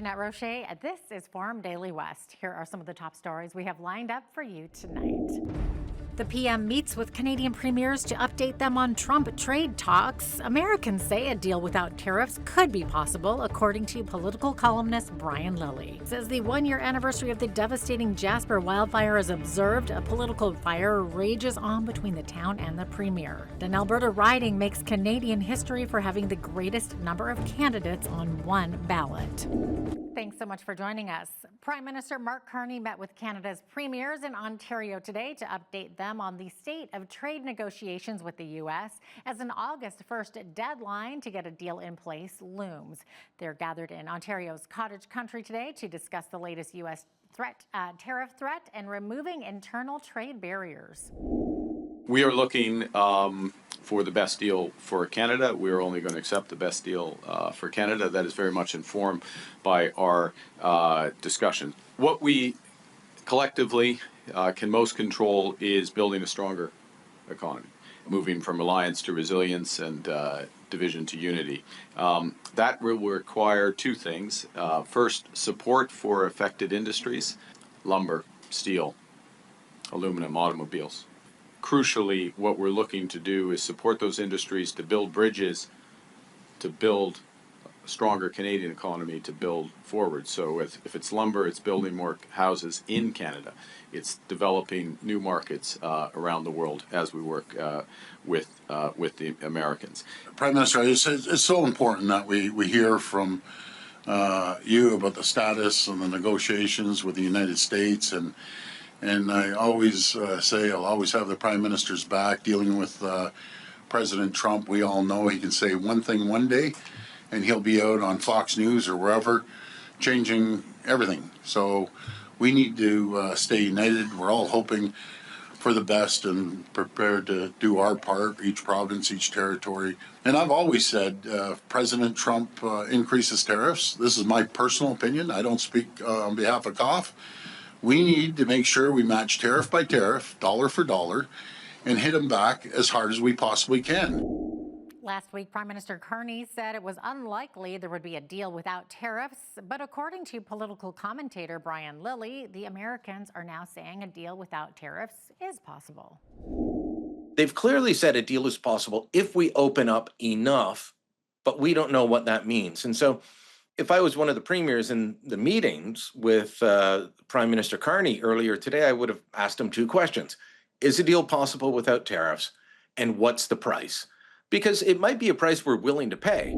Jeanette Rocher. This is Forum Daily West. Here are some of the top stories we have lined up for you tonight. The PM meets with Canadian premiers to update them on Trump trade talks. Americans say a deal without tariffs could be possible, according to political columnist Brian Lilley. Says the one-year anniversary of the devastating Jasper wildfire is observed. A political fire rages on between the town and the premier. An Alberta riding makes Canadian history for having the greatest number of candidates on one ballot. Thanks so much for joining us. Prime Minister Mark Carney met with Canada's premiers in Ontario today to update them on the state of trade negotiations with the U.S. as an August 1st deadline to get a deal in place looms. They're gathered in Ontario's cottage country today to discuss the latest U.S. tariff threat and removing internal trade barriers. We are looking for the best deal for Canada. We are only going to accept the best deal for Canada. That is very much informed by our discussion. What we collectively can most control is building a stronger economy, moving from reliance to resilience and division to unity. That will require two things. First, support for affected industries, lumber, steel, aluminum, automobiles. Crucially, what we're looking to do is support those industries to build bridges, to build a stronger Canadian economy, to build forward. So if it's lumber, it's building more houses in Canada. It's developing new markets around the world as we work with the Americans. Prime Minister, it's so important that we hear from you about the status and the negotiations with the United States, and I always say I'll always have the Prime Minister's back dealing with President Trump. We all know he can say one thing one day, and he'll be out on Fox News or wherever, changing everything. So we need to stay united. We're all hoping for the best and prepared to do our part, each province, each territory. And I've always said President Trump increases tariffs. This is my personal opinion. I don't speak on behalf of COFF. We need to make sure we match tariff by tariff, dollar for dollar, and hit them back as hard as we possibly can. Last week, Prime Minister Carney said it was unlikely there would be a deal without tariffs. But according to political commentator Brian Lilley, the Americans are now saying a deal without tariffs is possible. They've clearly said a deal is possible if we open up enough, but we don't know what that means. And so if I was one of the premiers in the meetings with Prime Minister Carney earlier today, I would have asked him two questions. Is a deal possible without tariffs? And what's the price? Because it might be a price we're willing to pay.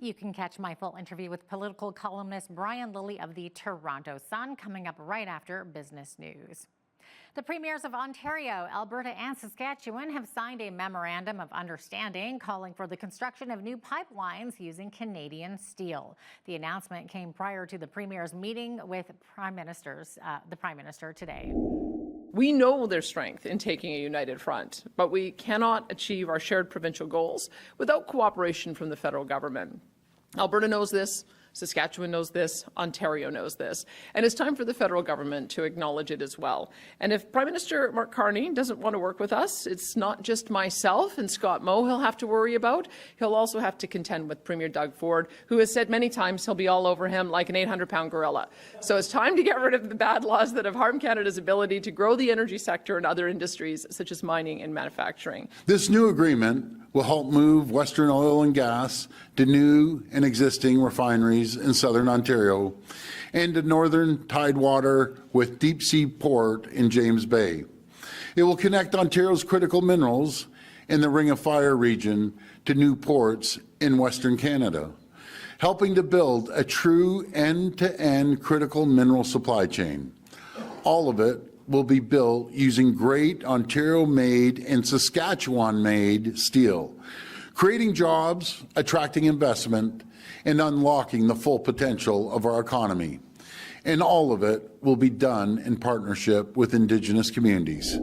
You can catch my full interview with political columnist Brian Lilley of the Toronto Sun coming up right after Business News. The premiers of Ontario, Alberta, and Saskatchewan have signed a memorandum of understanding calling for the construction of new pipelines using Canadian steel. The announcement came prior to the premiers meeting with the Prime Minister today. We know their strength in taking a united front, but we cannot achieve our shared provincial goals without cooperation from the federal government. Alberta knows this. Saskatchewan knows this, Ontario knows this, and it's time for the federal government to acknowledge it as well. And if Prime Minister Mark Carney doesn't want to work with us, it's not just myself and Scott Moe he'll have to worry about. He'll also have to contend with Premier Doug Ford, who has said many times he'll be all over him like an 800-pound gorilla. So it's time to get rid of the bad laws that have harmed Canada's ability to grow the energy sector and other industries such as mining and manufacturing. This new agreement will help move Western oil and gas to new and existing refineries in southern Ontario and to northern tidewater with deep sea port in James Bay. It will connect Ontario's critical minerals in the Ring of Fire region to new ports in Western Canada, helping to build a true end-to-end critical mineral supply chain. All of it will be built using great Ontario-made and Saskatchewan-made steel, creating jobs, attracting investment, and unlocking the full potential of our economy. And all of it will be done in partnership with Indigenous communities.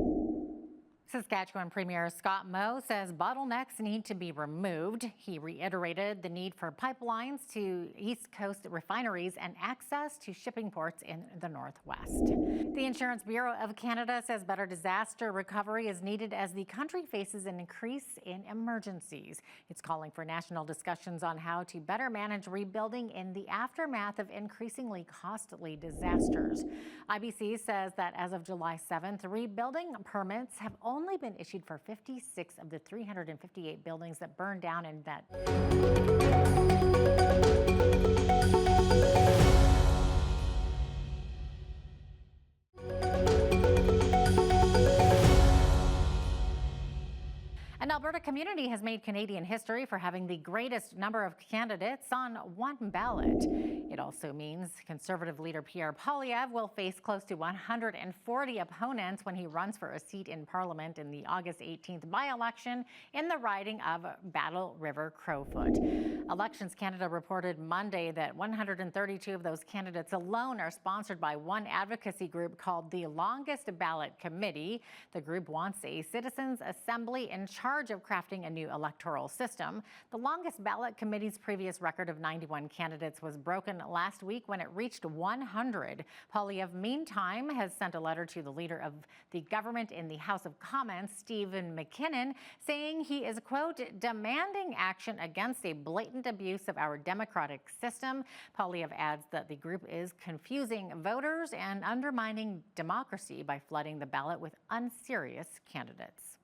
Saskatchewan Premier Scott Moe says bottlenecks need to be removed. He reiterated the need for pipelines to East Coast refineries and access to shipping ports in the Northwest. The Insurance Bureau of Canada says better disaster recovery is needed as the country faces an increase in emergencies. It's calling for national discussions on how to better manage rebuilding in the aftermath of increasingly costly disasters. IBC says that as of July 7th, rebuilding permits have only been issued for 56 of the 358 buildings that burned down in that. An Alberta community has made Canadian history for having the greatest number of candidates on one ballot. It also means Conservative leader Pierre Poilievre will face close to 140 opponents when he runs for a seat in Parliament in the August 18th by-election in the riding of Battle River Crowfoot. Elections Canada reported Monday that 132 of those candidates alone are sponsored by one advocacy group called the Longest Ballot Committee. The group wants a citizens' assembly in charge of crafting a new electoral system. The Longest Ballot Committee's previous record of 91 candidates was broken last week when it reached 100. Poilievre, meantime, has sent a letter to the leader of the government in the House of Commons, Stephen McKinnon, saying he is, quote, demanding action against a blatant abuse of our democratic system. Poilievre adds that the group is confusing voters and undermining democracy by flooding the ballot with unserious candidates.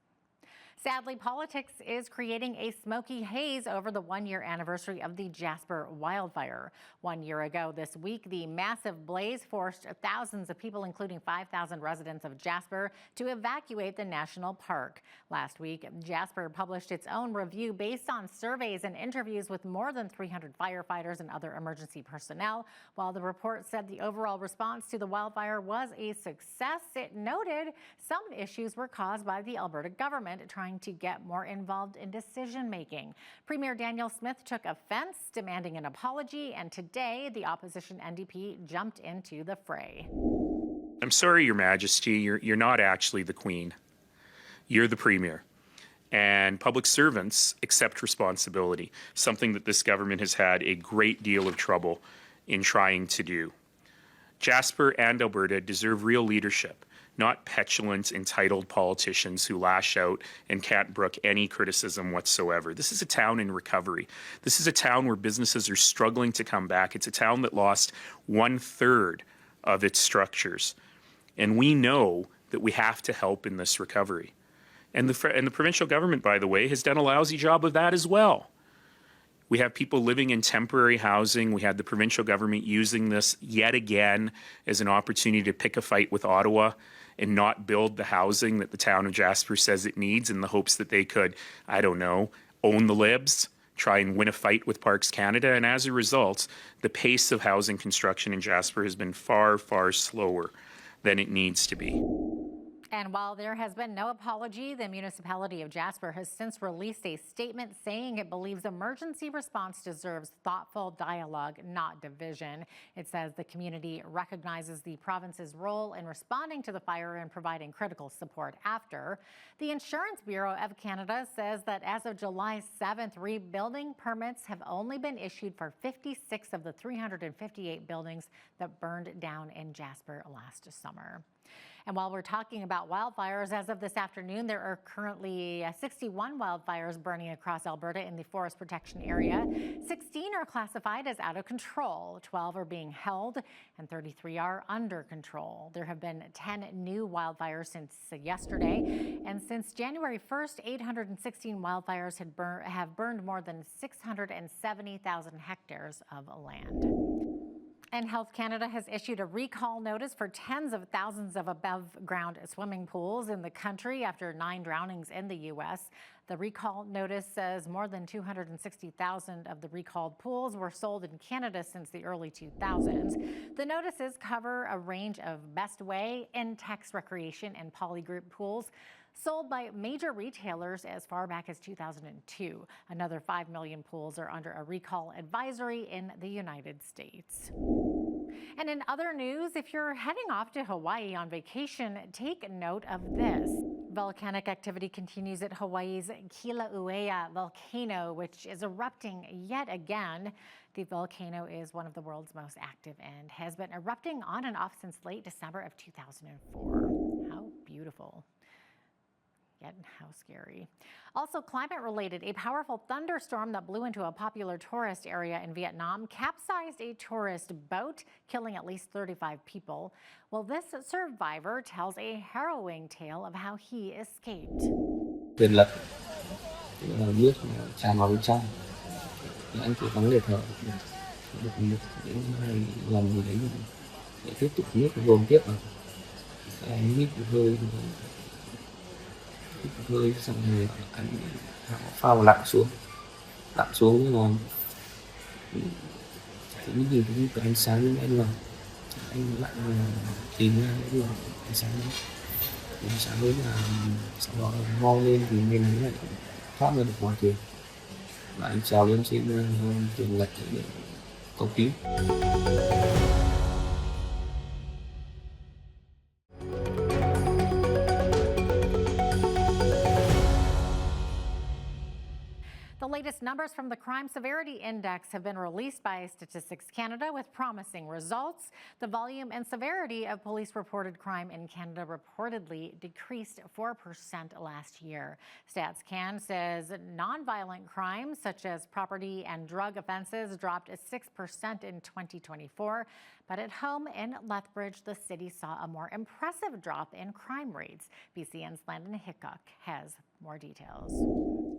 Sadly, politics is creating a smoky haze over the one-year anniversary of the Jasper wildfire. 1 year ago this week, the massive blaze forced thousands of people, including 5,000 residents of Jasper, to evacuate the national park. Last week, Jasper published its own review based on surveys and interviews with more than 300 firefighters and other emergency personnel. While the report said the overall response to the wildfire was a success, it noted some issues were caused by the Alberta government trying to get more involved in decision-making. Premier Danielle Smith took offense, demanding an apology, and today the opposition NDP jumped into the fray. I'm sorry, Your Majesty, you're not actually the Queen. You're the Premier. And public servants accept responsibility, something that this government has had a great deal of trouble in trying to do. Jasper and Alberta deserve real leadership, not petulant, entitled politicians who lash out and can't brook any criticism whatsoever. This is a town in recovery. This is a town where businesses are struggling to come back. It's a town that lost 1/3 of its structures. And we know that we have to help in this recovery. And the provincial government, by the way, has done a lousy job of that as well. We have people living in temporary housing. We had the provincial government using this yet again as an opportunity to pick a fight with Ottawa and not build the housing that the town of Jasper says it needs in the hopes that they could, I don't know, own the libs, try and win a fight with Parks Canada. And as a result, the pace of housing construction in Jasper has been far, far slower than it needs to be. And while there has been no apology, the municipality of Jasper has since released a statement saying it believes emergency response deserves thoughtful dialogue, not division. It says the community recognizes the province's role in responding to the fire and providing critical support after. The Insurance Bureau of Canada says that as of July 7th, rebuilding permits have only been issued for 56 of the 358 buildings that burned down in Jasper last summer. And while we're talking about wildfires, as of this afternoon, there are currently 61 wildfires burning across Alberta in the forest protection area. 16 are classified as out of control, 12 are being held, and 33 are under control. There have been 10 new wildfires since yesterday, and since January 1st, 816 wildfires have burned more than 670,000 hectares of land. And Health Canada has issued a recall notice for tens of thousands of above-ground swimming pools in the country after 9 drownings in the U.S. The recall notice says more than 260,000 of the recalled pools were sold in Canada since the early 2000s. The notices cover a range of Best Way, Intex Recreation, and Poly Group pools sold by major retailers as far back as 2002. Another 5 million pools are under a recall advisory in the United States. And in other news, if you're heading off to Hawaii on vacation, take note of this. Volcanic activity continues at Hawaii's Kilauea volcano, which is erupting yet again. The volcano is one of the world's most active and has been erupting on and off since late December of 2004. How beautiful. Yet how scary. Also climate related, a powerful thunderstorm that blew into a popular tourist area in Vietnam capsized a tourist boat, killing at least 35 people. Well, this survivor tells a harrowing tale of how he escaped. Quyền lực nước tràn vào bên trong, anh chỉ có thể thở được những lần gì đấy để tiếp tục nước dồn tiếp vào, anh hít hơi xong rồi anh phao lặn xuống là những gì cũng có ánh sáng nhưng anh lặn tìm ra cái ánh sáng đấy là sau đó mo lên thì mình lại thoát ra được ngoài thuyền và anh trèo lên trên thuyền lật để cầu cứu. The latest numbers from the Crime Severity Index have been released by Statistics Canada with promising results. The volume and severity of police-reported crime in Canada reportedly decreased 4% last year. Stats Can says nonviolent crimes such as property and drug offenses dropped 6% in 2024. But at home in Lethbridge, the city saw a more impressive drop in crime rates. BCN's Landon Hickok has more details.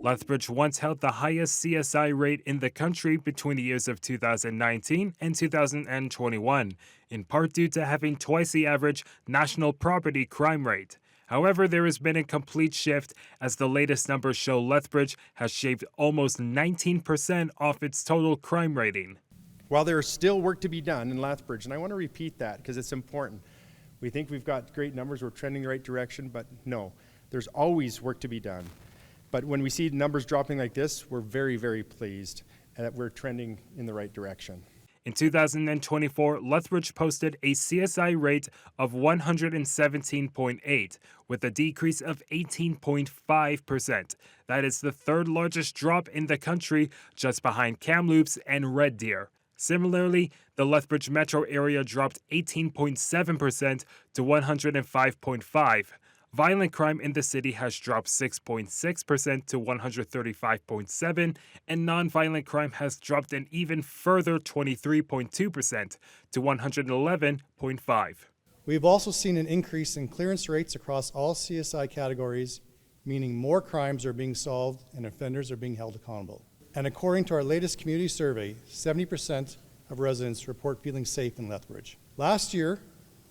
Lethbridge once held the highest CSI rate in the country between the years of 2019 and 2021, in part due to having twice the average national property crime rate. However, there has been a complete shift as the latest numbers show Lethbridge has shaved almost 19% off its total crime rating. While there is still work to be done in Lethbridge, and I want to repeat that because it's important. We think we've got great numbers, we're trending the right direction, but no, there's always work to be done. But when we see numbers dropping like this, we're very, very pleased that we're trending in the right direction. In 2024, Lethbridge posted a CSI rate of 117.8, with a decrease of 18.5%. That is the third largest drop in the country, just behind Kamloops and Red Deer. Similarly, the Lethbridge metro area dropped 18.7% to 105.5. Violent crime in the city has dropped 6.6% to 135.7, and nonviolent crime has dropped an even further 23.2% to 111.5. We've also seen an increase in clearance rates across all CSI categories, meaning more crimes are being solved and offenders are being held accountable. And according to our latest community survey, 70% of residents report feeling safe in Lethbridge. Last year,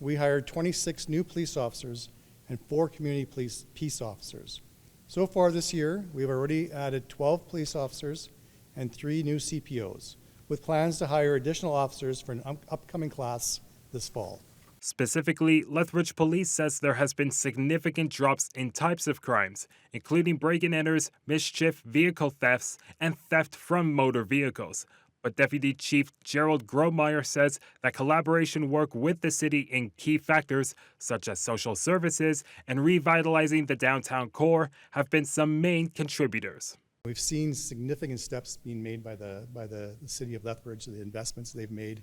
we hired 26 new police officers and 4 community peace officers. So far this year, we've already added 12 police officers and 3 new CPOs, with plans to hire additional officers for an upcoming class this fall. Specifically, Lethbridge Police says there has been significant drops in types of crimes, including break-and-enters, mischief, vehicle thefts, and theft from motor vehicles. But Deputy Chief Gerald Gromeyer says that collaboration work with the city in key factors such as social services and revitalizing the downtown core have been some main contributors. We've seen significant steps being made by the city of Lethbridge, the investments they've made,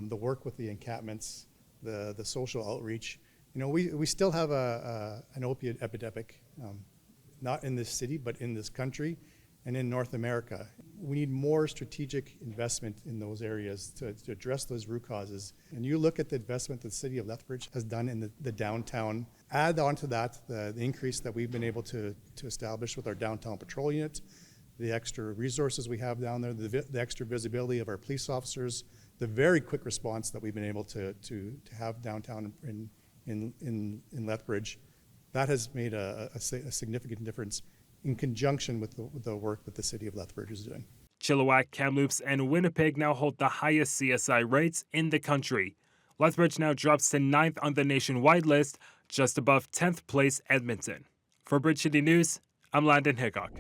the work with the encampments, the social outreach. You know, we still have an opiate epidemic, not in this city, but in this country and in North America. We need more strategic investment in those areas to address those root causes. And you look at the investment that the city of Lethbridge has done in the downtown, add on to that the increase that we've been able to establish with our downtown patrol unit, the extra resources we have down there, the extra visibility of our police officers, the very quick response that we've been able to have downtown in Lethbridge. That has made a significant difference in conjunction with the work that the city of Lethbridge is doing. Chilliwack, Kamloops, and Winnipeg now hold the highest CSI rates in the country. Lethbridge now drops to 9th on the nationwide list, just above 10th place Edmonton. For Bridge City News, I'm Landon Hickok.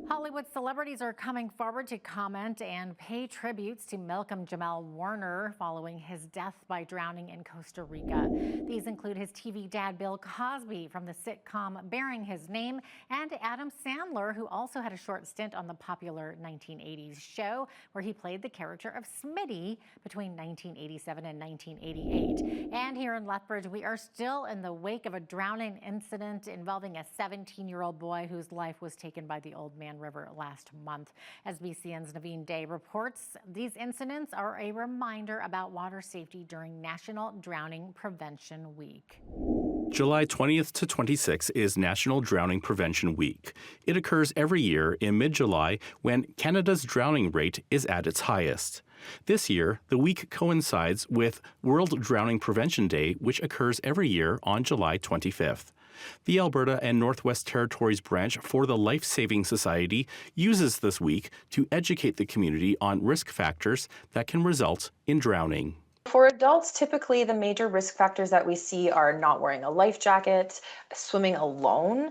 Hollywood Hollywood celebrities are coming forward to comment and pay tributes to Malcolm Jamal Warner following his death by drowning in Costa Rica. These include his TV dad Bill Cosby from the sitcom bearing his name, and Adam Sandler, who also had a short stint on the popular 1980s show where he played the character of Smitty between 1987 and 1988. And here in Lethbridge, we are still in the wake of a drowning incident involving a 17-year-old boy whose life was taken by the Old Man River last month. As BCN's Naveen Day reports, these incidents are a reminder about water safety during National Drowning Prevention Week. July 20th to 26th is National Drowning Prevention Week. It occurs every year in mid-July when Canada's drowning rate is at its highest. This year, the week coincides with World Drowning Prevention Day, which occurs every year on July 25th. The Alberta and Northwest Territories branch for the Life Saving Society uses this week to educate the community on risk factors that can result in drowning. For adults, typically the major risk factors that we see are not wearing a life jacket, swimming alone,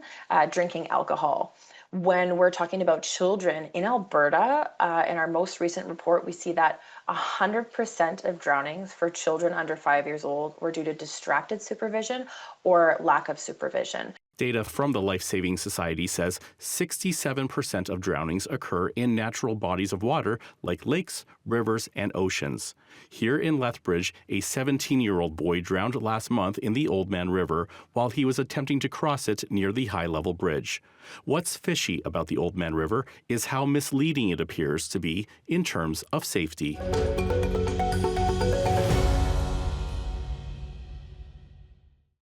drinking alcohol. When we're talking about children in Alberta, in our most recent report, we see that 100% of drownings for children under 5 years old were due to distracted supervision or lack of supervision. Data from the Life Saving Society says 67% of drownings occur in natural bodies of water like lakes, rivers, and oceans. Here in Lethbridge, a 17-year-old boy drowned last month in the Old Man River while he was attempting to cross it near the high-level bridge. What's fishy about the Old Man River is how misleading it appears to be in terms of safety.